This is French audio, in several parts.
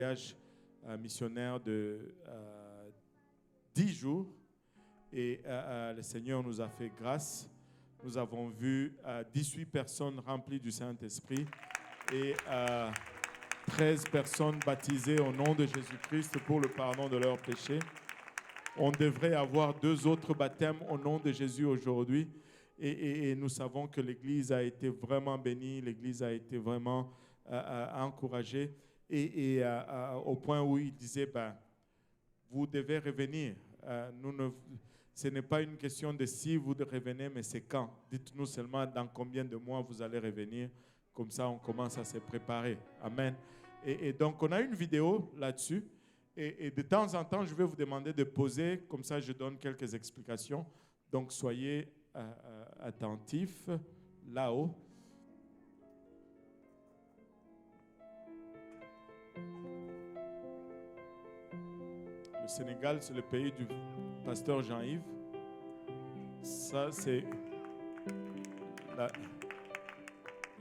voyage missionnaire de 10 jours et le Seigneur nous a fait grâce. Nous avons vu 18 personnes remplies du Saint-Esprit et 13 personnes baptisées au nom de Jésus-Christ pour le pardon de leurs péchés. On devrait avoir 2 autres baptêmes au nom de Jésus aujourd'hui. Et nous savons que l'Église a été vraiment bénie, l'Église a été vraiment encouragée. Et au point où il disait, vous devez revenir. Ce n'est pas une question de si vous revenez, mais c'est quand. Dites-nous seulement dans combien de mois vous allez revenir. Comme ça, on commence à se préparer. Amen. Et donc, on a une vidéo là-dessus. Et de temps en temps, je vais vous demander de poser. Comme ça, je donne quelques explications. Donc, soyez attentifs là-haut. Le Sénégal, c'est le pays du pasteur Jean-Yves. Ça, c'est...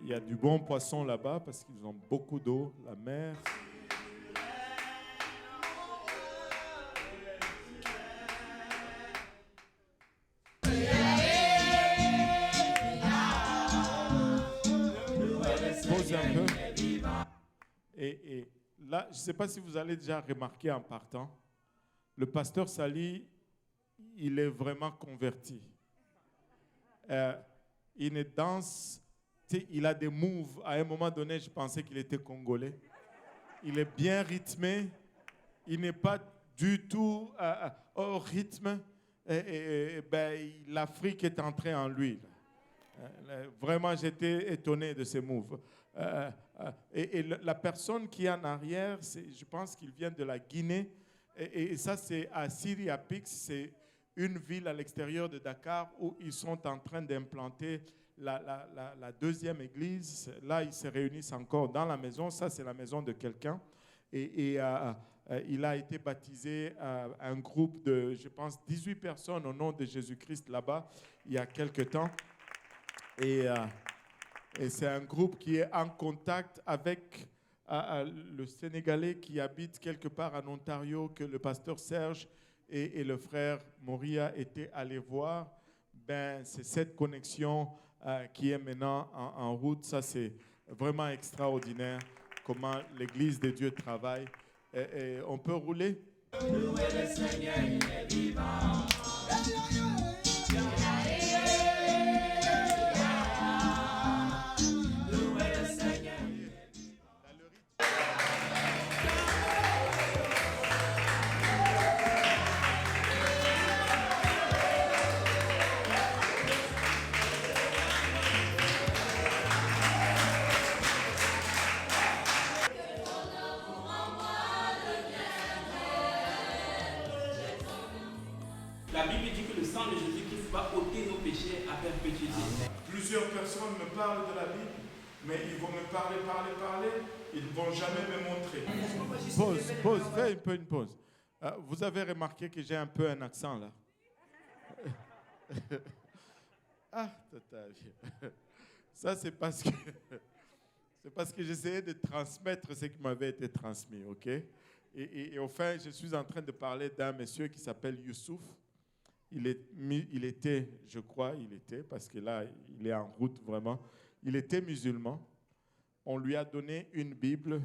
Il y a du bon poisson là-bas parce qu'ils ont beaucoup d'eau, la mer. Pose un peu. Et là, je ne sais pas si vous allez déjà remarquer en partant, le pasteur Sali, il est vraiment converti. Il ne danse, il a des moves. À un moment donné, je pensais qu'il était congolais. Il est bien rythmé. Il n'est pas du tout au rythme. L'Afrique est entrée en lui. Vraiment, j'étais étonné de ces moves. Et la personne qui est en arrière, je pense qu'il vient de la Guinée. Et ça, c'est à Siriapix, c'est une ville à l'extérieur de Dakar où ils sont en train d'implanter la deuxième église. Là, ils se réunissent encore dans la maison. Ça, c'est la maison de quelqu'un. Et il a été baptisé un groupe de, je pense, 18 personnes au nom de Jésus-Christ là-bas, il y a quelque temps. Et c'est un groupe qui est en contact avec le Sénégalais qui habite quelque part en Ontario, que le pasteur Serge et le frère Moria étaient allés voir. C'est cette connexion qui est maintenant en route. Ça, c'est vraiment extraordinaire comment l'Église de Dieu travaille. Et on peut rouler? Louez le Seigneur, il est vivant. La Bible dit que le sang de Jésus-Christ va ôter nos péchés à perpétuité. Plusieurs personnes me parlent de la Bible, mais ils vont me parler, ils ne vont jamais me montrer. Pause, fais un peu une pause. Vous avez remarqué que j'ai un peu un accent là. Ça c'est parce que j'essayais de transmettre ce qui m'avait été transmis, ok? Et au fin, je suis en train de parler d'un monsieur qui s'appelle Youssouf. Il était, je crois, parce que là, il est en route vraiment. Il était musulman. On lui a donné une Bible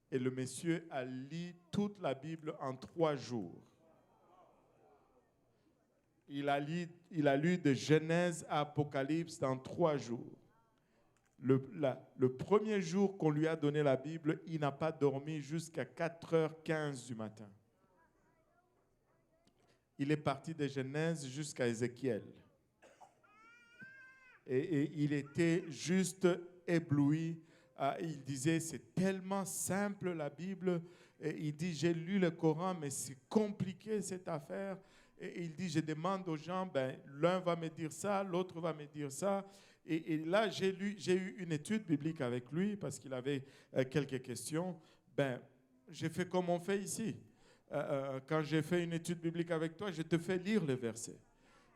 et le monsieur a lu toute la Bible en 3 jours. Il a lu de Genèse à Apocalypse dans 3 jours. Le premier jour qu'on lui a donné la Bible, il n'a pas dormi jusqu'à 4h15 du matin. Il est parti de Genèse jusqu'à Ézéchiel. Et il était juste ébloui. Il disait, c'est tellement simple la Bible. Et il dit, j'ai lu le Coran, mais c'est compliqué cette affaire. Et il dit, je demande aux gens, l'un va me dire ça, l'autre va me dire ça. Et là, j'ai eu une étude biblique avec lui parce qu'il avait quelques questions. J'ai fait comme on fait ici. Quand j'ai fait une étude biblique avec toi, je te fais lire le verset.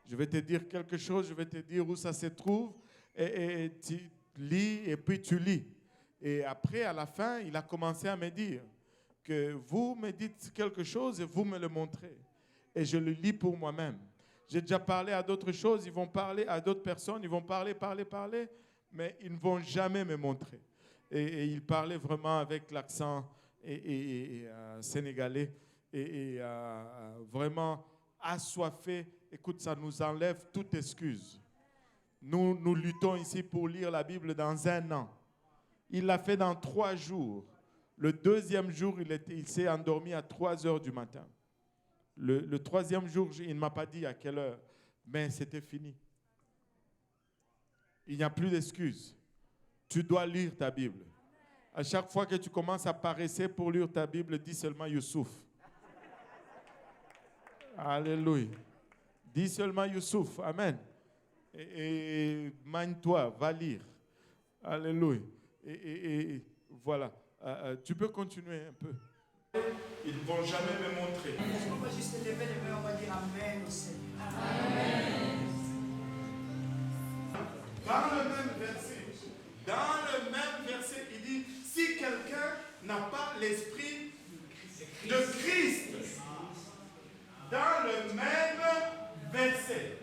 Je vais te dire quelque chose, je vais te dire où ça se trouve, et tu lis, et puis tu lis. Et après, à la fin, il a commencé à me dire, que vous me dites quelque chose et vous me le montrez. Et je le lis pour moi-même. J'ai déjà parlé à d'autres choses, ils vont parler à d'autres personnes, ils vont parler, mais ils ne vont jamais me montrer. Et il parlait vraiment avec l'accent sénégalais et vraiment assoiffé. Écoute, ça nous enlève toute excuse. Nous luttons ici pour lire la Bible dans 1 an. Il l'a fait dans 3 jours. Le 2e jour, il s'est endormi à 3 heures du matin. Le 3e jour, il ne m'a pas dit à quelle heure, mais c'était fini. Il n'y a plus d'excuses. Tu dois lire ta Bible. À chaque fois que tu commences à paresser pour lire ta Bible, dis seulement Youssouf. Alléluia. Dis seulement Youssouf. Amen. Et manie-toi, va lire. Alléluia. Et voilà. Tu peux continuer un peu. Ils ne vont jamais me montrer. On va juste lever les mains, on va dire Amen au Seigneur. Amen. Dans le même verset, il dit, si quelqu'un n'a pas l'esprit de Christ, dans le même verset.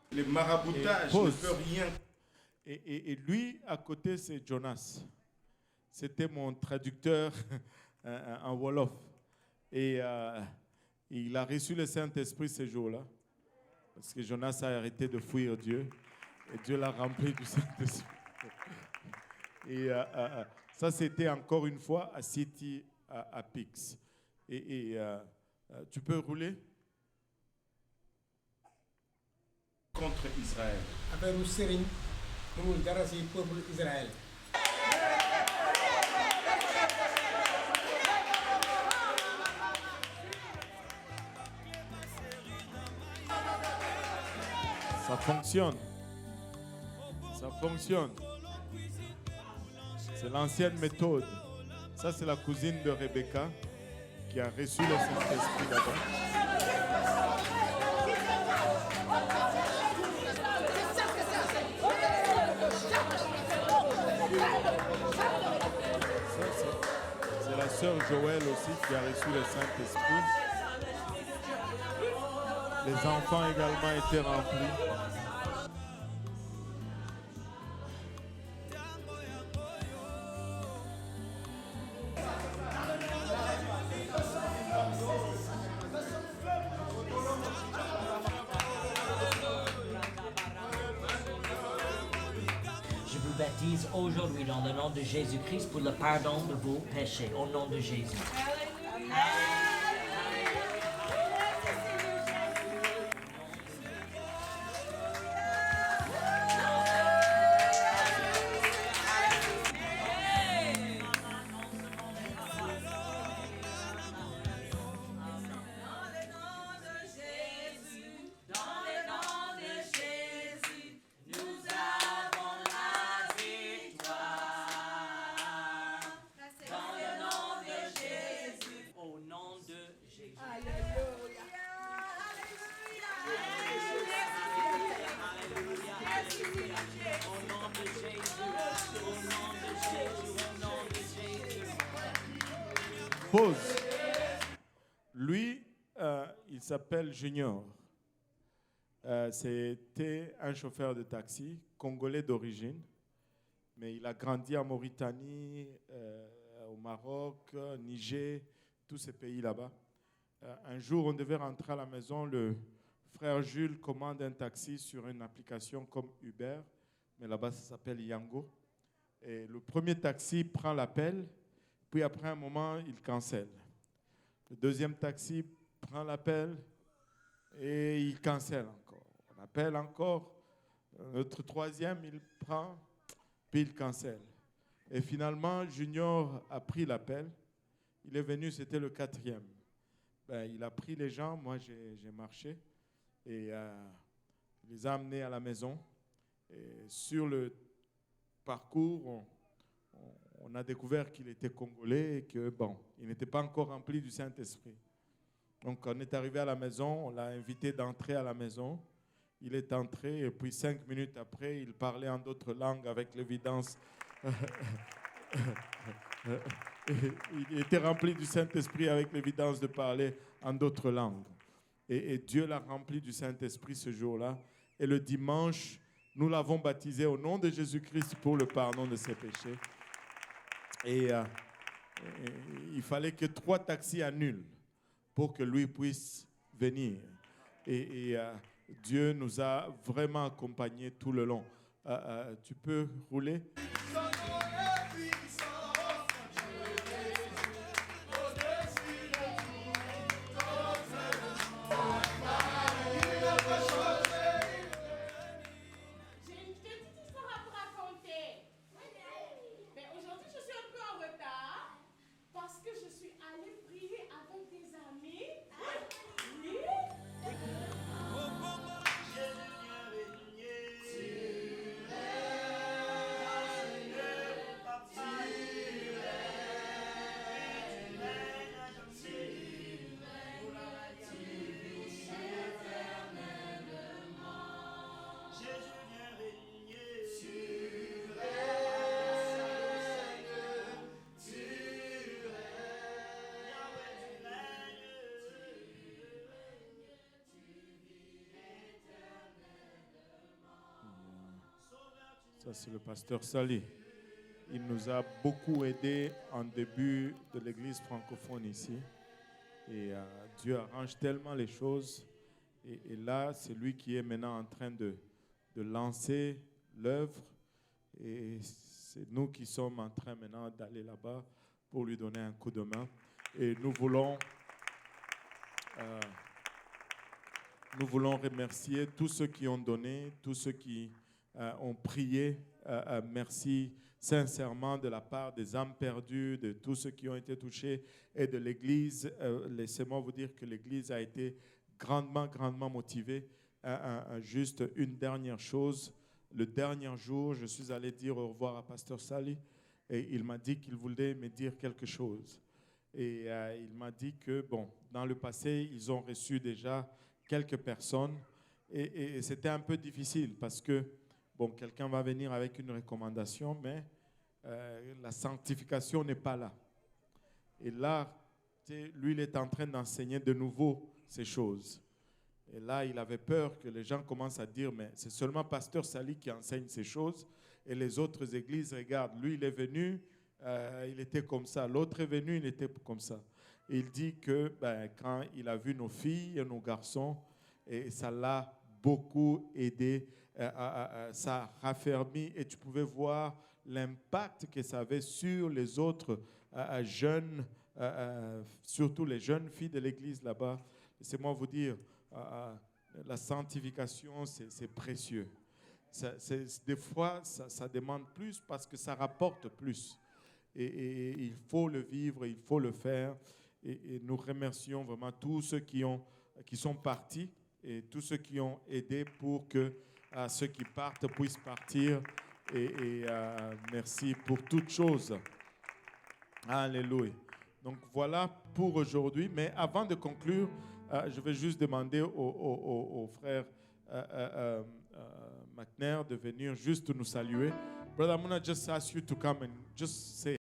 Les maraboutages ne peuvent rien. Et lui, à côté, c'est Jonas. C'était mon traducteur en Wolof. Et il a reçu le Saint-Esprit ce jour-là. Parce que Jonas a arrêté de fuir Dieu. Et Dieu l'a rempli du Saint-Esprit. Et ça, c'était encore une fois à City, à Pix. Tu peux rouler? Contre Israël. Affaire Serigne mënul dara ci peuple Israël. Ça fonctionne. Ça fonctionne. C'est l'ancienne méthode. Ça, c'est la cousine de Rebecca qui a reçu le Saint-Esprit là-bas. C'est la sœur Joël aussi qui a reçu le Saint-Esprit. Les enfants également étaient remplis. Je vous baptise aujourd'hui dans le nom de Jésus-Christ pour le pardon de vos péchés, au nom de Jésus. Pause. Lui, il s'appelle Junior. C'était un chauffeur de taxi, congolais d'origine, mais il a grandi en Mauritanie, au Maroc, Niger, tous ces pays là-bas. Un jour, on devait rentrer à la maison, le frère Jules commande un taxi sur une application comme Uber, mais là-bas, ça s'appelle Yango. Et le premier taxi prend l'appel, puis après un moment, il cancelle. Le deuxième taxi prend l'appel et il cancelle encore. On appelle encore. Notre troisième, il prend, puis il cancelle. Et finalement, Junior a pris l'appel. Il est venu, c'était le 4e. il a pris les gens, moi j'ai marché et il les a amenés à la maison. Et sur le parcours, on a découvert qu'il était congolais et que, il n'était pas encore rempli du Saint-Esprit. Donc, on est arrivé à la maison, on l'a invité d'entrer à la maison. Il est entré et puis 5 minutes après, il parlait en d'autres langues avec l'évidence. Il était rempli du Saint-Esprit avec l'évidence de parler en d'autres langues. Et Dieu l'a rempli du Saint-Esprit ce jour-là. Et le dimanche, nous l'avons baptisé au nom de Jésus-Christ pour le pardon de ses péchés. Et il fallait que 3 taxis annulent pour que lui puisse venir. Et Dieu nous a vraiment accompagnés tout le long. Tu peux rouler? Ça, c'est le pasteur Sali. Il nous a beaucoup aidés en début de l'église francophone ici. Et Dieu arrange tellement les choses. Et là, c'est lui qui est maintenant en train de lancer l'œuvre. Et c'est nous qui sommes en train maintenant d'aller là-bas pour lui donner un coup de main. Et nous voulons remercier tous ceux qui ont donné, tous ceux qui ont prié. Merci sincèrement de la part des âmes perdues, de tous ceux qui ont été touchés et de l'Église. Laissez-moi vous dire que l'Église a été grandement motivée. Juste une dernière chose. Le dernier jour, je suis allé dire au revoir à Pasteur Sali et il m'a dit qu'il voulait me dire quelque chose. Et il m'a dit que, dans le passé, ils ont reçu déjà quelques personnes et c'était un peu difficile parce que, quelqu'un va venir avec une recommandation, mais la sanctification n'est pas là. Et là, lui, il est en train d'enseigner de nouveau ces choses. Et là, il avait peur que les gens commencent à dire, mais c'est seulement Pasteur Sali qui enseigne ces choses. Et les autres églises, regardent, lui, il est venu, il était comme ça. L'autre est venu, il était comme ça. Et il dit que quand il a vu nos filles et nos garçons, et ça l'a beaucoup aidé, ça a raffermi et tu pouvais voir l'impact que ça avait sur les autres jeunes, surtout les jeunes filles de l'église là-bas. Laissez-moi vous dire, la sanctification, c'est précieux. Des fois, ça demande plus parce que ça rapporte plus. Et il faut le vivre, il faut le faire. Et nous remercions vraiment tous ceux qui sont partis et tous ceux qui ont aidé pour que ceux qui partent puissent partir. Et merci pour toutes choses. Alléluia. Donc voilà pour aujourd'hui. Mais avant de conclure, je vais juste demander au frère McNair de venir juste nous saluer. Brother, I'm going to just ask you to come and just say